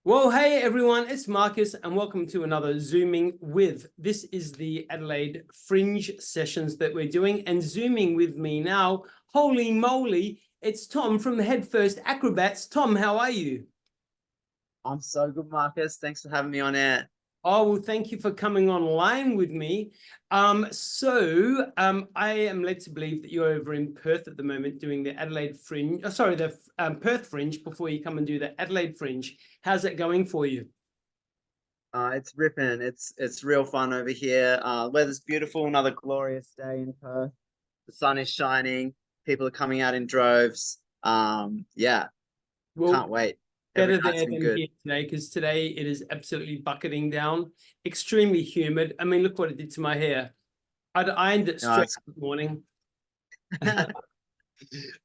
Well, hey everyone, it's Marcus and welcome to another Zooming with. This is the Adelaide Fringe sessions that we're doing, and Zooming with me now, holy moly, it's Tom from the Head First Acrobats. Tom, how are you? I'm so good, Marcus. Thanks for having me on air. Oh, well, thank you for coming online with me. I am led to believe that you're over in Perth at the moment doing the Adelaide Fringe, the Perth Fringe before you come and do the Adelaide Fringe. How's that going for you? It's ripping. It's real fun over here. Weather's beautiful. Another glorious day in Perth. The sun is shining. People are coming out in droves. Yeah, Well, can't wait. Every better night's there been than good. here today, because today it is absolutely bucketing down, extremely humid. I mean, look what it did to my hair. I'd ironed it No, straight it's this morning.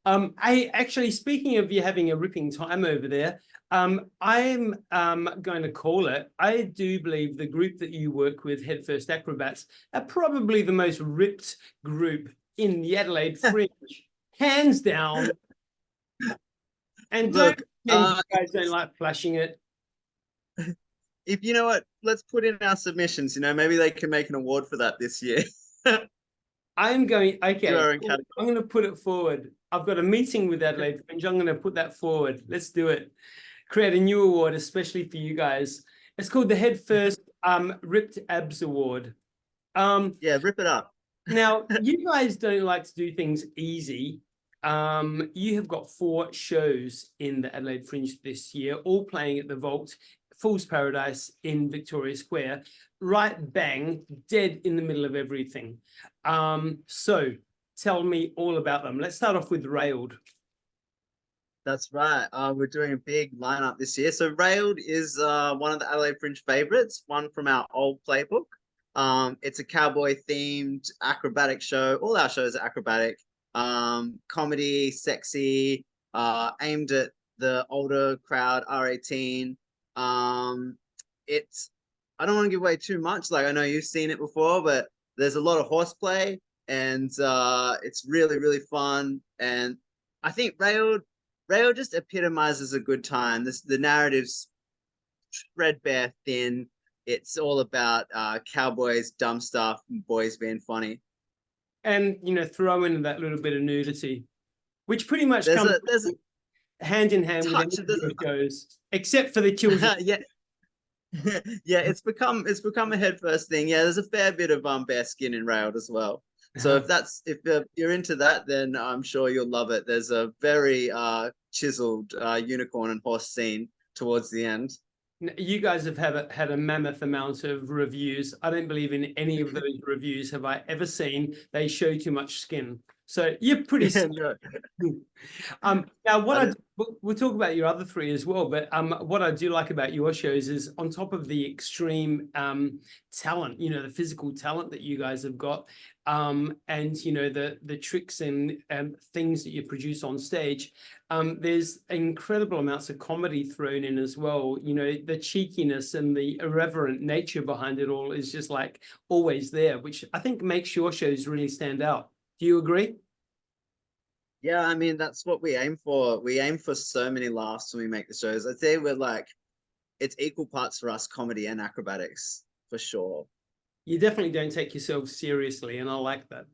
I actually, speaking of you having a ripping time over there, I'm going to call it. I do believe the group that you work with, Head First Acrobats, are probably the most ripped group in the Adelaide Fringe, hands down. And don't look. pretend you guys don't like flashing it. If you know what, let's put in our submissions. Maybe they can make an award for that this year. I'm going, Do okay, our own category. I'm going to put it forward. I've got a meeting with Adelaide Fringe. I'm going to put that forward. Let's do it. Create a new award, especially for you guys. It's called the Head First Ripped Abs Award. Yeah, rip it up. Now, you guys don't like to do things easy. You have got 4 shows in the Adelaide Fringe this year, all playing at the Vault, Fool's Paradise in Victoria Square, right bang, dead in the middle of everything. So tell me all about them. Let's start off with Railed. That's right. We're doing a big lineup this year. So Railed is one of the Adelaide Fringe favorites, one from our old playbook. It's a cowboy themed acrobatic show. All our shows are acrobatic, comedy, sexy, aimed at the older crowd, R18. It's I don't want to give away too much. Like I know you've seen it before, but there's a lot of horseplay, and it's really really fun. And I think Rail just epitomizes a good time. The narrative's threadbare thin. It's all about cowboys, dumb stuff, and boys being funny. And, throw in that little bit of nudity, which pretty much There's comes a hand in hand with any touch. of your shows, except for the children. Yeah, yeah. It's become a head first thing. Yeah, there's a fair bit of bare skin in Railed as well. So if you're into that, then I'm sure you'll love it. There's a very chiseled unicorn and horse scene towards the end. You guys have had a mammoth amount of reviews. I don't believe in any of those reviews have I ever seen. They show too much skin. So you're pretty Yeah, no. now I we'll talk about your other 3 as well, but what I do like about your shows is on top of the extreme talent, the physical talent that you guys have got, and the tricks and things that you produce on stage, there's incredible amounts of comedy thrown in as well. The cheekiness and the irreverent nature behind it all is just like always there, which I think makes your shows really stand out. Do you agree? Yeah, I mean that's what we aim for. We aim for so many laughs when we make the shows. I'd say it's equal parts for us, comedy and acrobatics for sure. You definitely don't take yourself seriously, and I like that.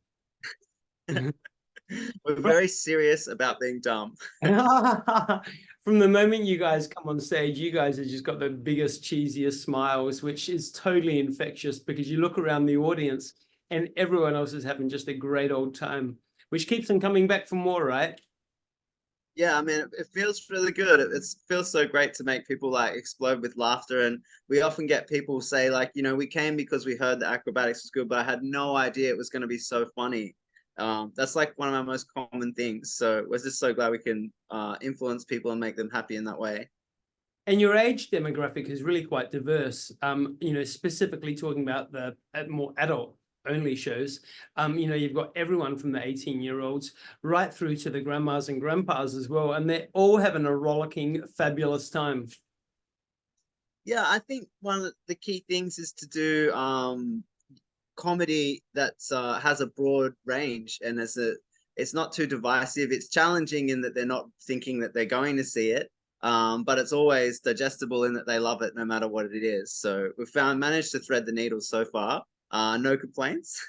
We're very serious about being dumb. From the moment you guys come on stage, you guys have just got the biggest, cheesiest smiles, which is totally infectious because you look around the audience and everyone else is having just a great old time, which keeps them coming back for more, right? Yeah, I mean it feels really good. It feels so great to make people like explode with laughter. And we often get people say like, we came because we heard the acrobatics was good, but I had no idea it was going to be so funny. That's like one of our most common things. So we're just so glad we can influence people and make them happy in that way. And your age demographic is really quite diverse. Specifically talking about the more adult only shows. You've got everyone from the 18-year-olds right through to the grandmas and grandpas as well, and they're all having a rollicking, fabulous time. Yeah, I think one of the key things is to do comedy that has a broad range, and it's not too divisive. It's challenging in that they're not thinking that they're going to see it, but it's always digestible in that they love it no matter what it is. So we've managed to thread the needle so far. No complaints.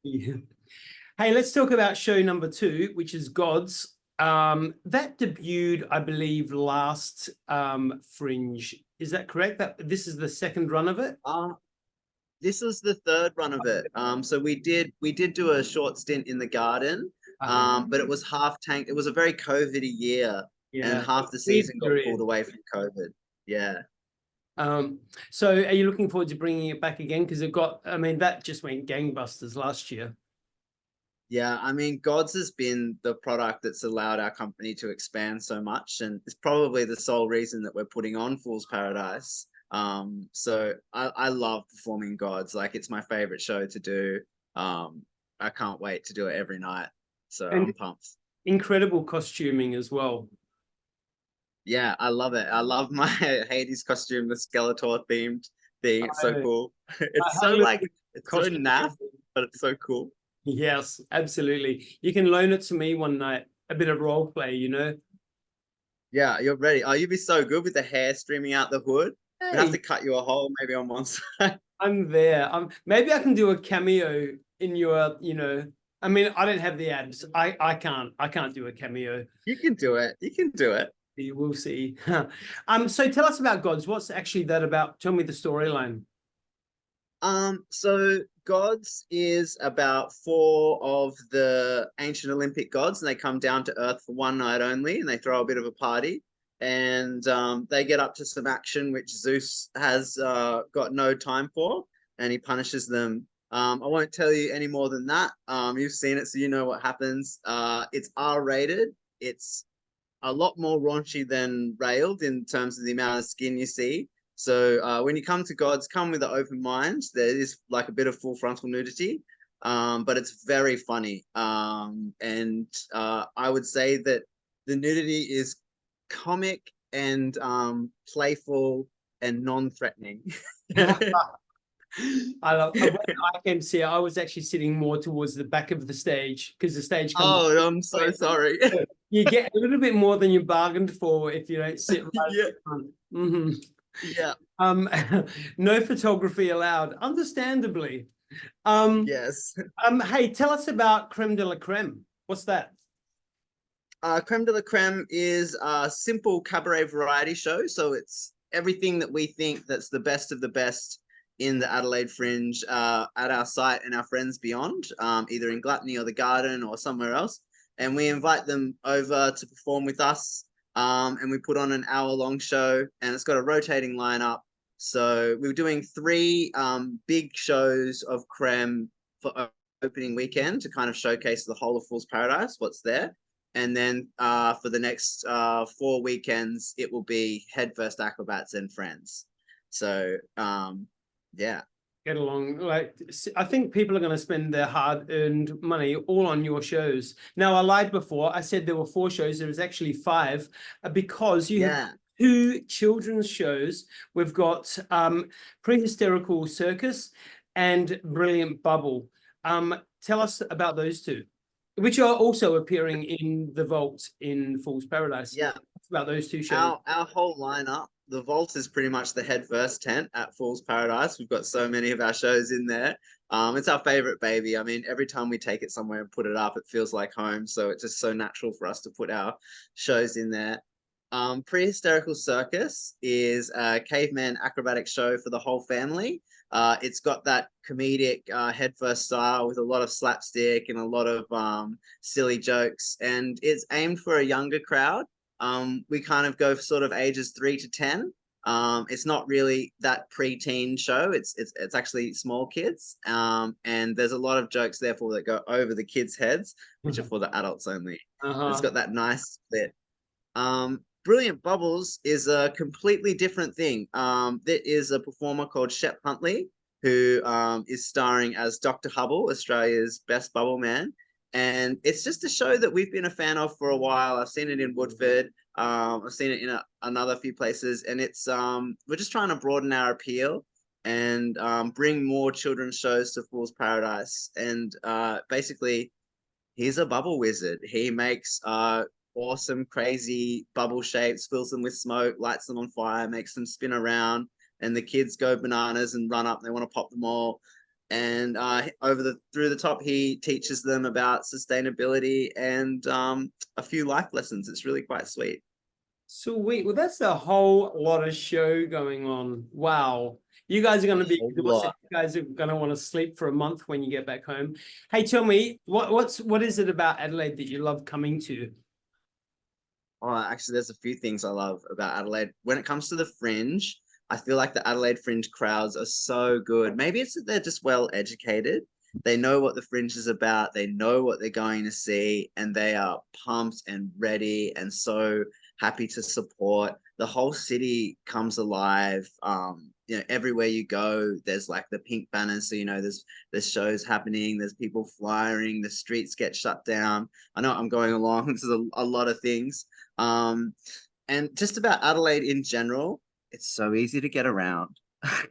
Yeah. Hey, let's talk about show number 2, which is Godz. That debuted, I believe, last Fringe. Is that correct? That this is the second run of it? This was the third run of it. So we did do a short stint in the garden, but it was half tank. It was a very COVID-y year, and Yeah. half the season got pulled away from COVID. Yeah. So are you looking forward to bringing it back again? Because I mean, that just went gangbusters last year. Yeah, I mean, Godz has been the product that's allowed our company to expand so much, and it's probably the sole reason that we're putting on Fool's Paradise. So I love performing Godz. Like, it's my favorite show to do. I can't wait to do it every night. So And I'm pumped. incredible costuming as well. Yeah, I love it. I love my Hades costume, the Skeletor themed thing. It's so cool. It's so like, it's so naff, but it's so cool. Yes, absolutely. You can loan it to me one night, a bit of role play, you know? Yeah, you're ready. Oh, you'd be so good with the hair streaming out the hood. Hey, We'd have to cut you a hole maybe on one side. I'm there. Maybe I can do a cameo in your, you know, I mean, I don't have the abs. I can't do a cameo. You can do it. You can do it. We'll see. So tell us about Godz. What's actually that about? Tell me the storyline. So Godz is about 4 of the ancient Olympic gods, and they come down to Earth for one night only, and they throw a bit of a party, and they get up to some action which Zeus has got no time for, and he punishes them. I won't tell you any more than that. You've seen it, so you know what happens. It's R-rated. It's a lot more raunchy than Railed in terms of the amount of skin you see. So when you come to Godz, come with an open mind. There is like a bit of full frontal nudity, but it's very funny. And I would say that the nudity is comic and playful and non-threatening. When I came to see it, I was actually sitting more towards the back of the stage because the stage comes. Oh, I'm so sorry. You get a little bit more than you bargained for if you don't sit right Yeah. at the front. Mm-hmm. Yeah. No photography allowed, understandably. Yes. Hey, tell us about Creme de la Creme. What's that? Creme de la Creme is a simple cabaret variety show. So it's everything that we think that's the best of the best in the Adelaide Fringe at our site and our friends beyond, either in Gluttony or the Garden or somewhere else. And we invite them over to perform with us. And we put on an hour-long show, and it's got a rotating lineup. So we were doing 3 big shows of Creme for opening weekend to kind of showcase the whole of Fool's Paradise, what's there. And then for the next 4 weekends, it will be Head First Acrobats and Friends. So yeah. Get along. Like, I think people are going to spend their hard-earned money all on your shows. Now, I lied before. I said there were 4 shows. There was actually 5 because you have 2 children's shows. We've got Prehysterical Circus and Brilliant Bubble. Tell us about those 2, which are also appearing in the vault in Fool's Paradise. Yeah. About those 2 shows. Our whole lineup, the vault is pretty much the Head First tent at Fool's Paradise. We've got so many of our shows in there. It's our favorite baby. I mean, every time we take it somewhere and put it up, it feels like home. So it's just so natural for us to put our shows in there. Prehysterical Circus is a caveman acrobatic show for the whole family. It's got that comedic head first style with a lot of slapstick and a lot of silly jokes, and it's aimed for a younger crowd. We kind of go for sort of ages 3 to 10. It's not really that pre-teen show. It's actually small kids. And there's a lot of jokes therefore that go over the kids' heads, which are for the adults only. It's got that nice split. Brilliant Bubbles is a completely different thing. There is a performer called Shep Huntley who is starring as Dr. Hubble, Australia's best bubble man. And it's just a show that we've been a fan of for a while. I've seen it in Woodford. I've seen it in another few places. And it's we're just trying to broaden our appeal and bring more children's shows to Fool's Paradise. And basically, he's a bubble wizard. He makes awesome, crazy bubble shapes, fills them with smoke, lights them on fire, makes them spin around, and the kids go bananas and run up. They want to pop them all. And through the top, he teaches them about sustainability and a few life lessons. It's really quite sweet. Sweet. Well, that's a whole lot of show going on. Wow. You guys are going to be exhausted. You guys are going to want to sleep for a month when you get back home. Hey, tell me, what is it about Adelaide that you love coming to? Oh, actually, there's a few things I love about Adelaide. When it comes to the Fringe, I feel like the Adelaide Fringe crowds are so good. Maybe it's that they're just well educated. They know what the Fringe is about. They know what they're going to see, and they are pumped and ready and so happy to support. The whole city comes alive. Everywhere you go, there's like the pink banners. So, there's shows happening. There's people flying. The streets get shut down. I know I'm going along. This is a lot of things. And just about Adelaide in general, it's so easy to get around.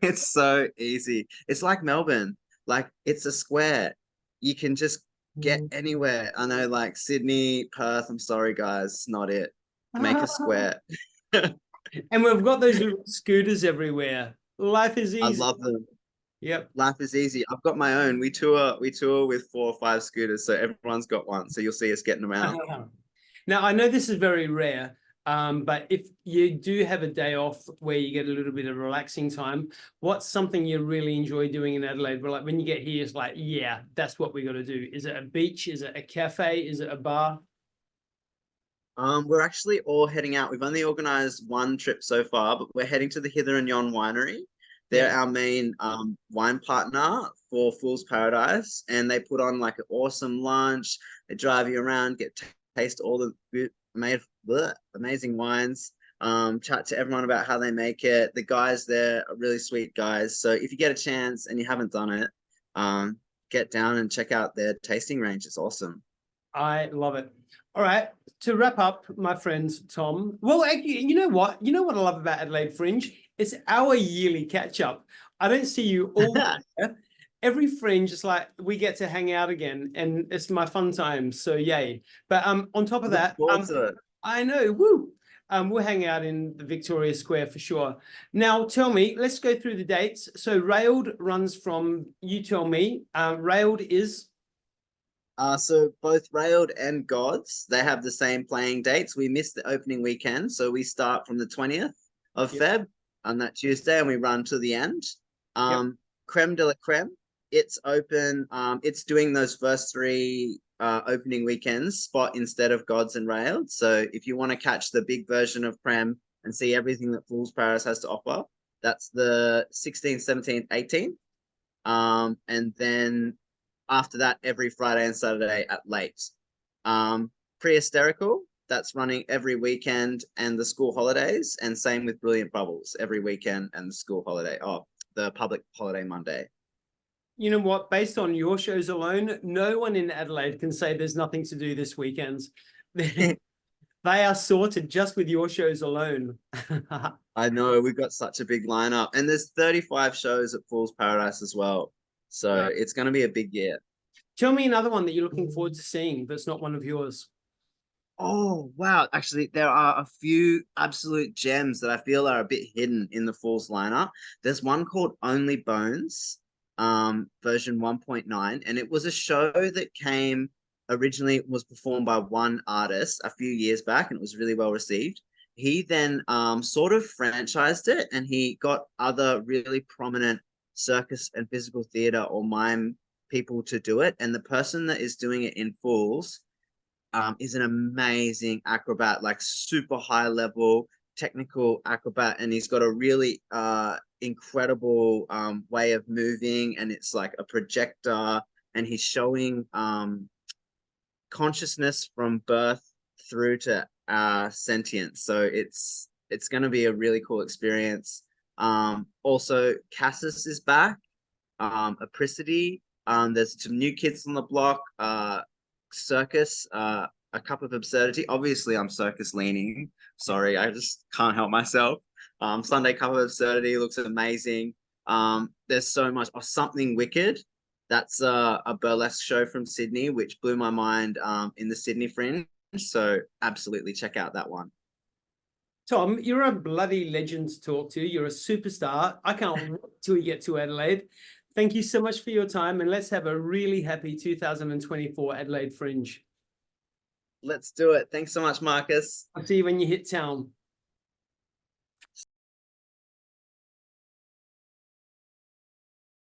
It's so easy. It's like Melbourne. Like, it's a square. You can just get anywhere. I know, like Sydney, Perth, I'm sorry, guys, it's not it. Make a square. And we've got those little scooters everywhere. Life is easy. I love them. Yep. Life is easy. I've got my own. We tour with 4 or 5 scooters, so everyone's got one. So you'll see us getting them out. Now, I know this is very rare, but if you do have a day off where you get a little bit of relaxing time, what's something you really enjoy doing in Adelaide? But like when you get here, it's like, yeah, that's what we got to do. Is it a beach? Is it a cafe? Is it a bar? We're actually all heading out. We've only organized one trip so far, but we're heading to the Hither and Yon winery. They're our main wine partner for Fool's Paradise, and they put on like an awesome lunch. They drive you around, get to taste all the amazing wines, chat to everyone about how they make it. The guys there are really sweet guys. So if you get a chance and you haven't done it, get down and check out their tasting range. It's awesome. I love it. All right. To wrap up, my friend Tom. Well, actually, you know what? You know what I love about Adelaide Fringe? It's our yearly catch up. I don't see you all there. Every Fringe, it's like we get to hang out again, and it's my fun time. So yay! But on top of that, I know. Woo! We'll hang out in the Victoria Square for sure. Now, tell me. Let's go through the dates. So Railed runs from. You tell me. Railed is. So both Railed and Godz, they have the same playing dates. We missed the opening weekend, so we start from the 20th of Feb on that Tuesday, and we run to the end. Creme de la Creme, it's open. It's doing those first 3 opening weekends spot instead of Godz and Railed. So if you want to catch the big version of Creme and see everything that Fool's Paradise has to offer, that's the 16th, 17th, 18th. And then after that, every Friday and Saturday at late. Prehysterical, that's running every weekend and the school holidays, and same with Brilliant Bubbles, every weekend and the school holiday, the public holiday Monday. You know what? Based on your shows alone, no one in Adelaide can say there's nothing to do this weekend. They are sorted just with your shows alone. I know, we've got such a big lineup, and there's 35 shows at Fool's Paradise as well. So it's going to be a big year. Tell me another one that you're looking forward to seeing that's not one of yours. Oh, wow. Actually, there are a few absolute gems that I feel are a bit hidden in the Fool's lineup. There's one called Only Bones, version 1.9, and it was a show that came originally, was performed by one artist a few years back, and it was really well received. He then sort of franchised it, and he got other really prominent circus and physical theater or mime people to do it, and the person that is doing it in Fools is an amazing acrobat, like super high level technical acrobat, and he's got a really incredible way of moving, and it's like a projector, and he's showing consciousness from birth through to sentience. So it's going to be a really cool experience. Also, Cassis is back. Apricity. There's some new kids on the block. Circus. A Cup of Absurdity. Obviously, I'm circus leaning. Sorry, I just can't help myself. Sunday Cup of Absurdity looks amazing. There's so much. Oh, Something Wicked. That's a burlesque show from Sydney, which blew my mind in the Sydney Fringe. So absolutely check out that one. Tom, you're a bloody legend to talk to. You're a superstar. I can't wait till you get to Adelaide. Thank you so much for your time, and let's have a really happy 2024 Adelaide Fringe. Let's do it. Thanks so much, Markus. I'll see you when you hit town.